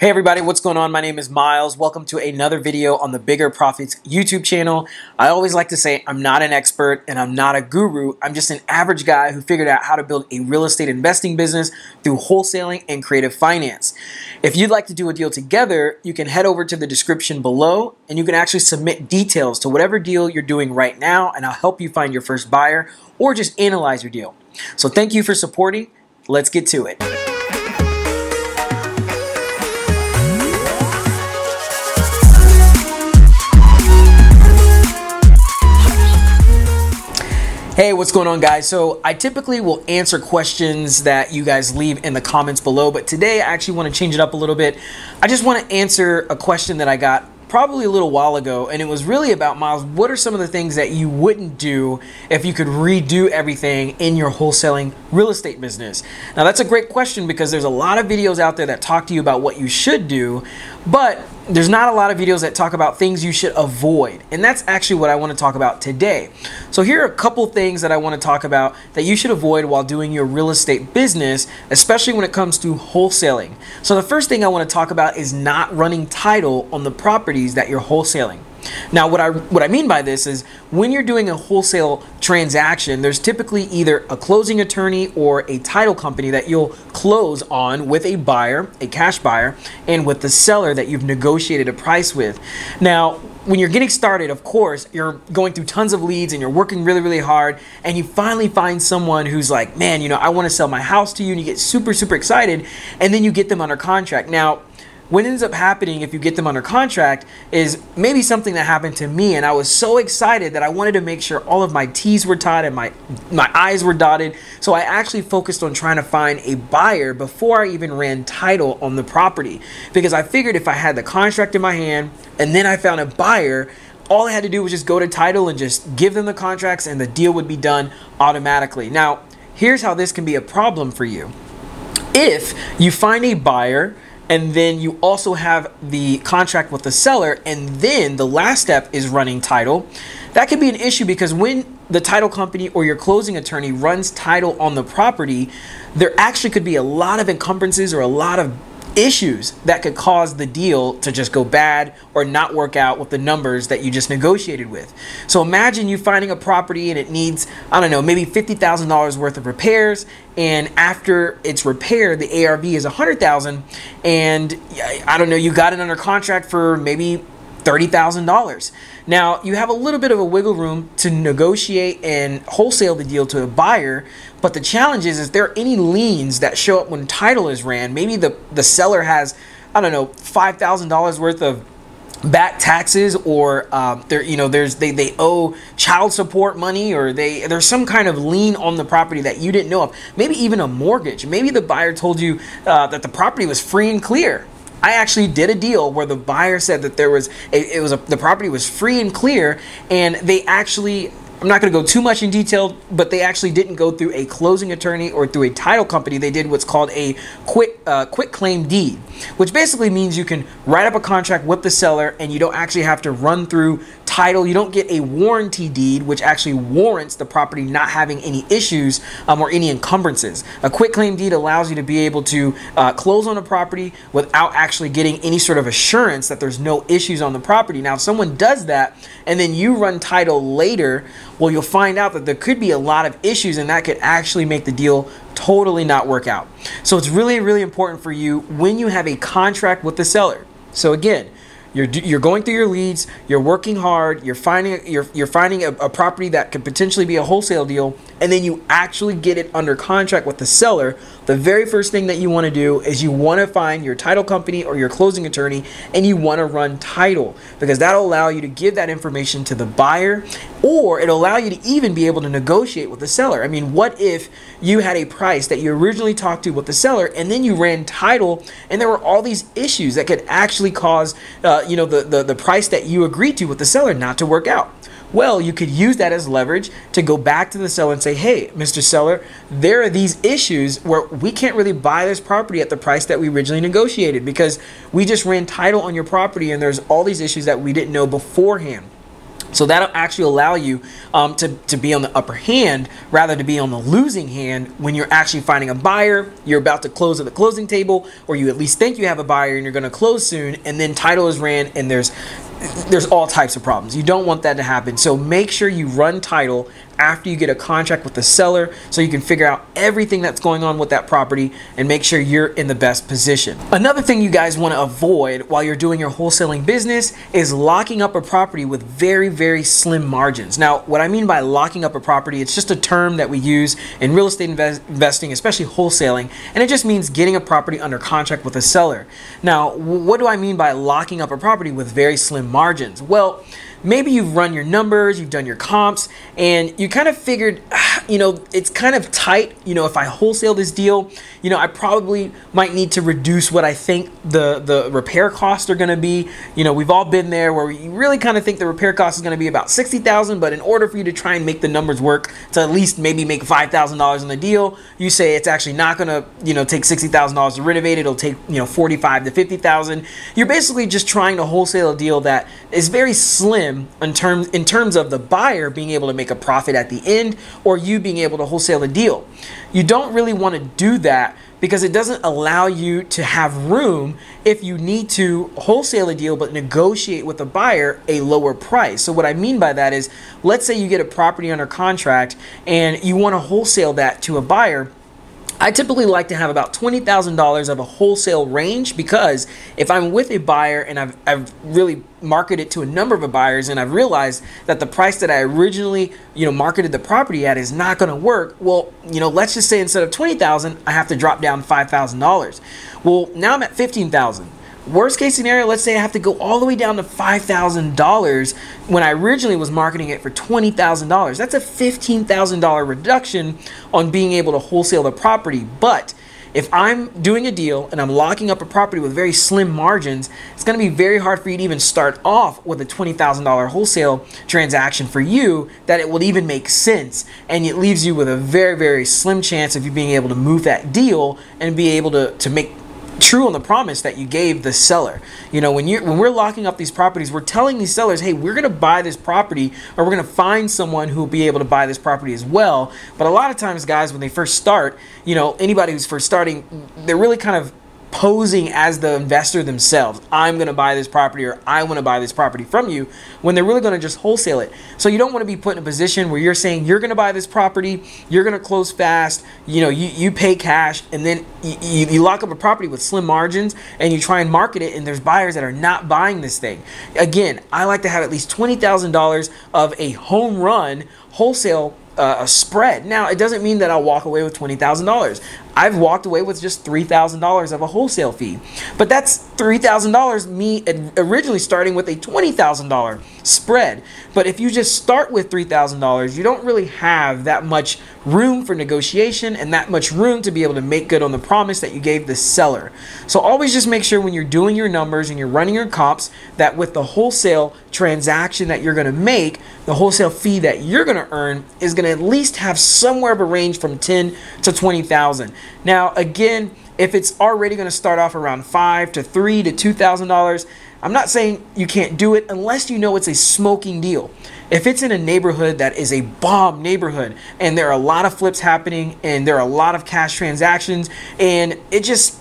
Hey everybody, what's going on? My name is Miles. Welcome to another video on the Bigger Profits YouTube channel. I always like to say I'm not an expert and I'm not a guru. I'm just an average guy who figured out how to build a real estate investing business through wholesaling and creative finance. If you'd like to do a deal together, you can head over to the description below and you can actually submit details to whatever deal you're doing right now, and I'll help you find your first buyer or just analyze your deal. So thank you for supporting. Let's get to it. Hey, what's going on, guys? So I typically will answer questions that you guys leave in the comments below, but today I actually want to change it up a little bit. I just want to answer a question that I got probably a little while ago, and it was really about, Miles, what are some of the things that you wouldn't do if you could redo everything in your wholesaling real estate business? Now, that's a great question because there's a lot of videos out there that talk to you about what you should do, but there's not a lot of videos that talk about things you should avoid. And that's actually what I want to talk about today. So here are a couple things that I want to talk about that you should avoid while doing your real estate business, especially when it comes to wholesaling. So the first thing I want to talk about is not running title on the properties that you're wholesaling. Now, what I mean by this is when you're doing a wholesale transaction, there's typically either a closing attorney or a title company that you'll close on with a buyer, a cash buyer, and with the seller that you've negotiated a price with. Now, when you're getting started, of course, you're going through tons of leads and you're working really, really hard, and you finally find someone who's like, man, you know, I want to sell my house to you, and you get super, super excited, and then you get them under contract. Now, what ends up happening if you get them under contract is maybe something that happened to me, and I was so excited that I wanted to make sure all of my T's were dotted and my I's were dotted. So I actually focused on trying to find a buyer before I even ran title on the property, because I figured if I had the contract in my hand and then I found a buyer, all I had to do was just go to title and just give them the contracts and the deal would be done automatically. Now, here's how this can be a problem for you. If you find a buyer and then you also have the contract with the seller, and then the last step is running title, that could be an issue, because when the title company or your closing attorney runs title on the property, there actually could be a lot of encumbrances or a lot of issues that could cause the deal to just go bad or not work out with the numbers that you just negotiated with. So imagine you finding a property and it needs, I don't know, maybe $50,000 worth of repairs, and after it's repaired, the ARV is $100,000, and I don't know, you got it under contract for maybe $30,000. Now, you have a little bit of a wiggle room to negotiate and wholesale the deal to a buyer, but the challenge is there any liens that show up when title is ran? Maybe the seller has, I don't know, $5,000 worth of back taxes, or they owe child support money, or there's some kind of lien on the property that you didn't know of. Maybe even a mortgage. Maybe the buyer told you that the property was free and clear. I actually did a deal where the buyer said that the property was free and clear, and they actually, I'm not going to go too much in detail, but they actually didn't go through a closing attorney or through a title company. They did what's called a quit claim deed, which basically means you can write up a contract with the seller and you don't actually have to run through title. You don't get a warranty deed, which actually warrants the property not having any issues or any encumbrances. A quit claim deed allows you to be able to close on a property without actually getting any sort of assurance that there's no issues on the property. Now, if someone does that and then you run title later, well, you'll find out that there could be a lot of issues, and that could actually make the deal totally not work out. So it's really, really important for you when you have a contract with the seller. So again, you're going through your leads, you're working hard, you're finding a property that could potentially be a wholesale deal, and then you actually get it under contract with the seller. The very first thing that you want to do is you want to find your title company or your closing attorney, and you want to run title, because that'll allow you to give that information to the buyer, or it'll allow you to even be able to negotiate with the seller. I mean, what if you had a price that you originally talked to with the seller, and then you ran title, and there were all these issues that could actually cause the price that you agreed to with the seller not to work out? Well, you could use that as leverage to go back to the seller and say, hey, Mr. Seller, there are these issues where we can't really buy this property at the price that we originally negotiated, because we just ran title on your property and there's all these issues that we didn't know beforehand. So that'll actually allow you to be on the upper hand rather to be on the losing hand when you're actually finding a buyer, you're about to close at the closing table, or you at least think you have a buyer and you're going to close soon, and then title is ran and there's all types of problems. You don't want that to happen. So make sure you run title after you get a contract with the seller so you can figure out everything that's going on with that property and make sure you're in the best position. Another thing you guys want to avoid while you're doing your wholesaling business is locking up a property with very, very slim margins. Now, what I mean by locking up a property, it's just a term that we use in real estate investing, especially wholesaling, and it just means getting a property under contract with a seller. Now, what do I mean by locking up a property with very slim margins? Well, maybe you've run your numbers, you've done your comps, and you kind of figured, it's kind of tight. If I wholesale this deal, I probably might need to reduce what I think the repair costs are going to be. We've all been there where we really kind of think the repair cost is going to be about $60,000, but in order for you to try and make the numbers work to at least maybe make $5,000 on the deal, you say it's actually not going to, take $60,000 to renovate it. It'll take, $45,000 to $50,000. You're basically just trying to wholesale a deal that is very slim in terms of the buyer being able to make a profit at the end, or you being able to wholesale the deal. You don't really want to do that because it doesn't allow you to have room if you need to wholesale a deal but negotiate with the buyer a lower price. So what I mean by that is, let's say you get a property under contract and you want to wholesale that to a buyer. I typically like to have about $20,000 of a wholesale range, because if I'm with a buyer and I've really marketed to a number of buyers and I've realized that the price that I originally marketed the property at is not going to work, well, let's just say instead of $20,000 I have to drop down $5,000. Well, now I'm at $15,000. Worst case scenario, let's say I have to go all the way down to $5,000 when I originally was marketing it for $20,000. That's a $15,000 reduction on being able to wholesale the property. But if I'm doing a deal and I'm locking up a property with very slim margins, it's going to be very hard for you to even start off with a $20,000 wholesale transaction for you that it will even make sense. And it leaves you with a very, very slim chance of you being able to move that deal and be able to make true on the promise that you gave the seller. When we're locking up these properties, we're telling these sellers, hey, we're going to buy this property, or we're going to find someone who will be able to buy this property as well. But a lot of times, guys, when they first start, anybody who's first starting, they're really kind of posing as the investor themselves. I'm going to buy this property, or I want to buy this property from you, when they're really going to just wholesale it. So you don't want to be put in a position where you're saying you're going to buy this property, you're going to close fast, you pay cash, and then you lock up a property with slim margins and you try and market it, and there's buyers that are not buying this thing. Again, I like to have at least $20,000 of a home run wholesale a spread. Now, it doesn't mean that I'll walk away with $20,000. I've walked away with just $3,000 of a wholesale fee. But that's $3,000 me originally starting with a $20,000 spread. But if you just start with $3,000, you don't really have that much room for negotiation and that much room to be able to make good on the promise that you gave the seller. So always just make sure when you're doing your numbers and you're running your comps that with the wholesale transaction that you're going to make, the wholesale fee that you're going to earn is going to at least have somewhere of a range from $10,000 to $20,000. Now, again, if it's already going to start off around $5,000 to $3,000 to $2,000, I'm not saying you can't do it unless you know it's a smoking deal. If it's in a neighborhood that is a bomb neighborhood and there are a lot of flips happening and there are a lot of cash transactions, and it just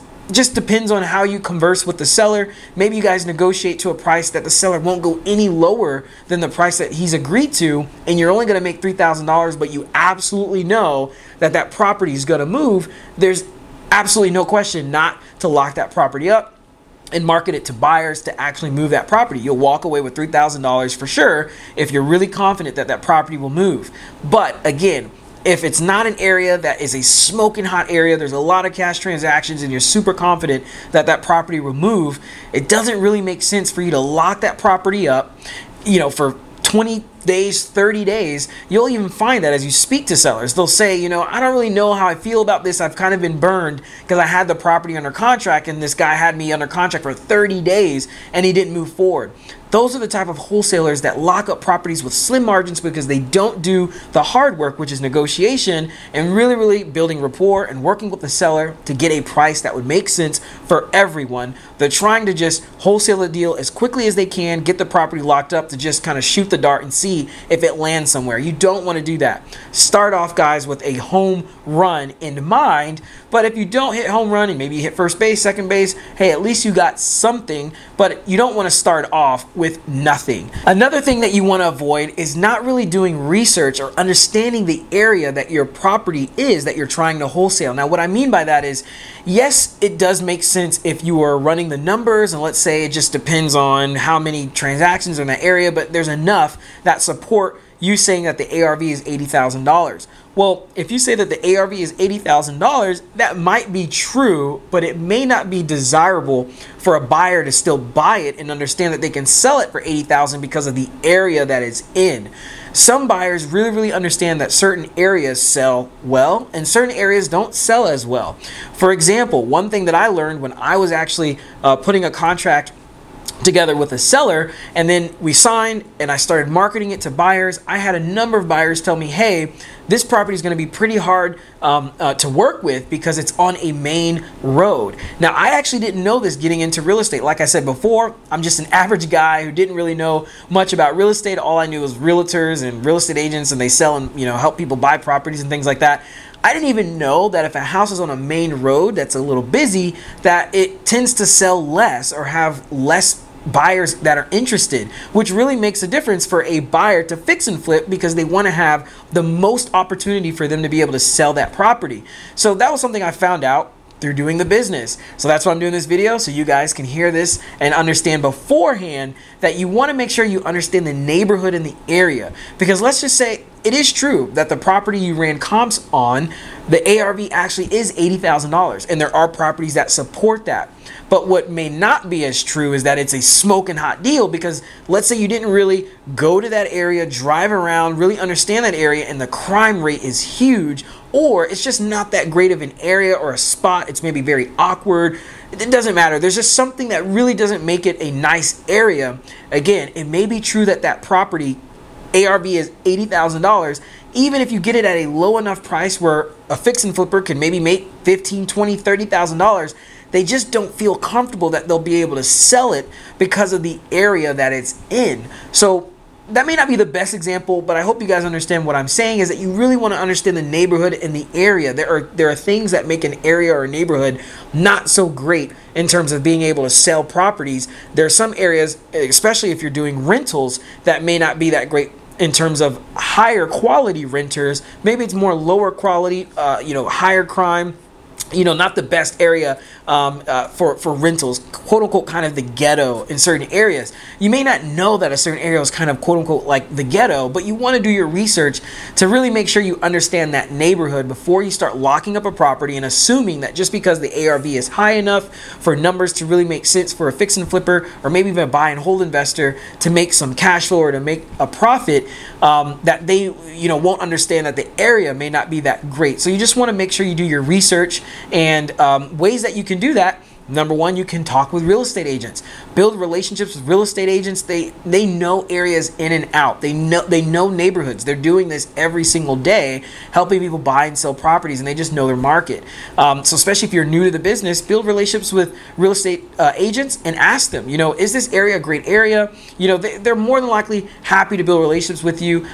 depends on how you converse with the seller. Maybe you guys negotiate to a price that the seller won't go any lower than the price that he's agreed to, and you're only going to make $3,000, but you absolutely know that that property is going to move. There's absolutely no question not to lock that property up and market it to buyers to actually move that property. You'll walk away with $3,000 for sure if you're really confident that that property will move. But again, if it's not an area that is a smoking hot area, there's a lot of cash transactions, and you're super confident that that property will move, it doesn't really make sense for you to lock that property up, for $20,000 days, 30 days, you'll even find that as you speak to sellers, they'll say, you know, I don't really know how I feel about this. I've kind of been burned because I had the property under contract and this guy had me under contract for 30 days and he didn't move forward. Those are the type of wholesalers that lock up properties with slim margins because they don't do the hard work, which is negotiation and really building rapport and working with the seller to get a price that would make sense for everyone. They're trying to just wholesale a deal as quickly as they can, get the property locked up to just kind of shoot the dart and see if it lands somewhere. You don't want to do that. Start off, guys, with a home run in mind. But if you don't hit home run and maybe you hit first base, second base, hey, at least you got something, but you don't want to start off with nothing. Another thing that you want to avoid is not really doing research or understanding the area that your property is that you're trying to wholesale. Now, what I mean by that is, yes, it does make sense if you are running the numbers and let's say it just depends on how many transactions are in that area, but there's enough that support you saying that the ARV is $80,000. Well, if you say that the ARV is $80,000, that might be true, but it may not be desirable for a buyer to still buy it and understand that they can sell it for $80,000 because of the area that it's in. Some buyers really understand that certain areas sell well and certain areas don't sell as well. For example, one thing that I learned when I was actually putting a contract together with a seller and then we signed and I started marketing it to buyers, I had a number of buyers tell me, hey, this property is going to be pretty hard to work with because it's on a main road. Now, I actually didn't know this getting into real estate. Like I said before, I'm just an average guy who didn't really know much about real estate. All I knew was realtors and real estate agents, and they sell and, you know, help people buy properties and things like that. I didn't even know that if a house is on a main road that's a little busy, that it tends to sell less or have less buyers that are interested, which really makes a difference for a buyer to fix and flip because they want to have the most opportunity for them to be able to sell that property. So that was something I found out through doing the business. So that's why I'm doing this video, so you guys can hear this and understand beforehand that you want to make sure you understand the neighborhood and the area. Because let's just say it is true that the property you ran comps on, the ARV actually is $80,000, and there are properties that support that. But what may not be as true is that it's a smoking hot deal, because let's say you didn't really go to that area, drive around, really understand that area, and the crime rate is huge, or it's just not that great of an area or a spot. It's maybe very awkward. It doesn't matter. There's just something that really doesn't make it a nice area. Again, it may be true that that property ARV is $80,000. Even if you get it at a low enough price where a fix and flipper can maybe make $15,000, $20,000, $30,000, they just don't feel comfortable that they'll be able to sell it because of the area that it's in. So that may not be the best example, but I hope you guys understand what I'm saying is that you really want to understand the neighborhood and the area. There are things that make an area or a neighborhood not so great in terms of being able to sell properties. There are some areas, especially if you're doing rentals, that may not be that great in terms of higher quality renters. Maybe it's more lower quality, higher crime, not the best area for rentals, quote unquote, kind of the ghetto in certain areas. You may not know that a certain area is kind of quote unquote like the ghetto, but you want to do your research to really make sure you understand that neighborhood before you start locking up a property and assuming that just because the ARV is high enough for numbers to really make sense for a fix and flipper or maybe even a buy and hold investor to make some cash flow or to make a profit, that they won't understand that the area may not be that great. So you just want to make sure you do your research. And ways that you can do that: number one, you can talk with real estate agents. Build relationships with real estate agents. They know areas in and out. They know neighborhoods. They're doing this every single day, helping people buy and sell properties, and they just know their market. So especially if you're new to the business, build relationships with real estate agents and ask them, is this area a great area? They're more than likely happy to build relationships with you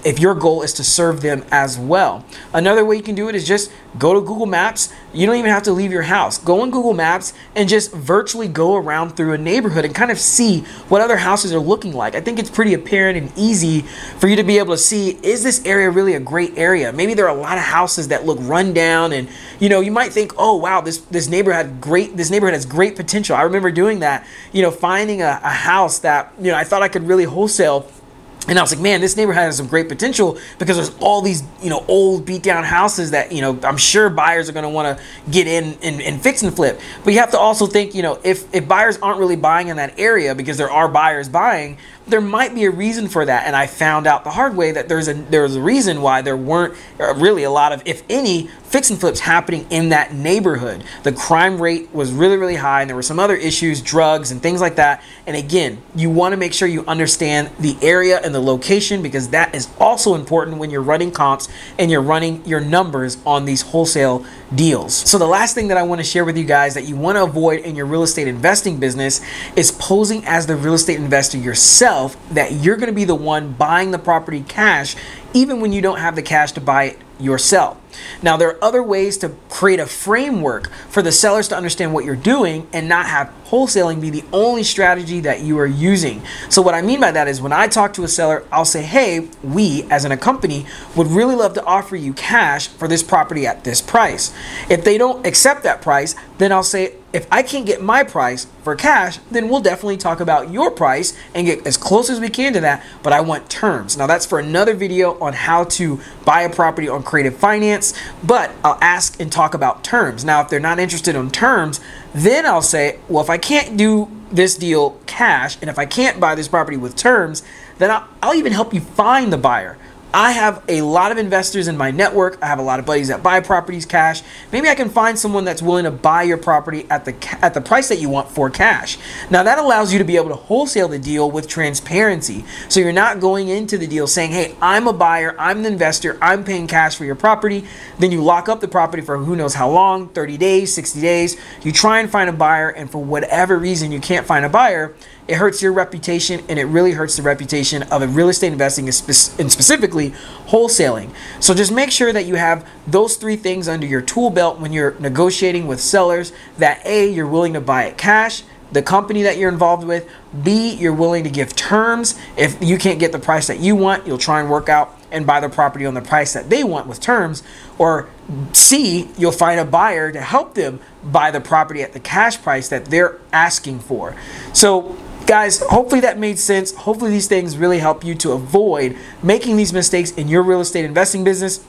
if your goal is to serve them as well. Another way you can do it is just go to Google Maps. You don't even have to leave your house. Go on Google Maps and just virtually go around through a neighborhood and kind of see what other houses are looking like. I think it's pretty apparent and easy for you to be able to see, is this area really a great area? Maybe there are a lot of houses that look run down, and you might think, oh wow, this neighborhood has great potential. I remember doing that, finding a house that I thought I could really wholesale And I was like, man, this neighborhood has some great potential because there's all these, old beat down houses that, I'm sure buyers are going to want to get in and fix and flip. But you have to also think, if buyers aren't really buying in that area because there are buyers buying, there might be a reason for that. And I found out the hard way that there was a reason why there weren't really a lot of, if any, fix and flips happening in that neighborhood. The crime rate was really, really high, and there were some other issues, drugs and things like that. And again, you want to make sure you understand the area and the location, because that is also important when you're running comps and you're running your numbers on these wholesale deals. So the last thing that I want to share with you guys that you want to avoid in your real estate investing business is posing as the real estate investor yourself, that you're going to be the one buying the property cash even when you don't have the cash to buy it yourself. Now, there are other ways to create a framework for the sellers to understand what you're doing and not have wholesaling be the only strategy that you are using. So what I mean by that is when I talk to a seller, I'll say, hey, we as in a company would really love to offer you cash for this property at this price. If they don't accept that price, then I'll say, if I can't get my price for cash, then we'll definitely talk about your price and get as close as we can to that, but I want terms. Now, that's for another video on how to buy a property on creative finance, but I'll ask and talk about terms. Now, if they're not interested in terms, then I'll say, well, if I can't do this deal cash, and if I can't buy this property with terms, then I'll even help you find the buyer. I have a lot of investors in my network. I have a lot of buddies that buy properties cash. Maybe I can find someone that's willing to buy your property at the price that you want for cash. Now, that allows you to be able to wholesale the deal with transparency. So you're not going into the deal saying, hey, I'm a buyer, I'm the investor, I'm paying cash for your property. Then you lock up the property for who knows how long, 30 days, 60 days. You try and find a buyer, and for whatever reason you can't find a buyer. It hurts your reputation, and it really hurts the reputation of a real estate investing and specifically wholesaling. So just make sure that you have those three things under your tool belt when you're negotiating with sellers, that A, you're willing to buy it cash, the company that you're involved with, B, you're willing to give terms. If you can't get the price that you want, you'll try and work out and buy the property on the price that they want with terms, or C, you'll find a buyer to help them buy the property at the cash price that they're asking for. So guys, hopefully that made sense. Hopefully these things really help you to avoid making these mistakes in your real estate investing business.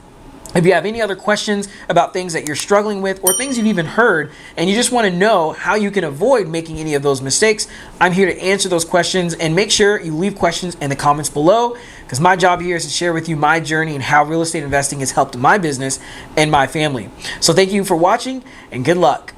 If you have any other questions about things that you're struggling with or things you've even heard and you just want to know how you can avoid making any of those mistakes, I'm here to answer those questions. And make sure you leave questions in the comments below, because my job here is to share with you my journey and how real estate investing has helped my business and my family. So thank you for watching, and good luck.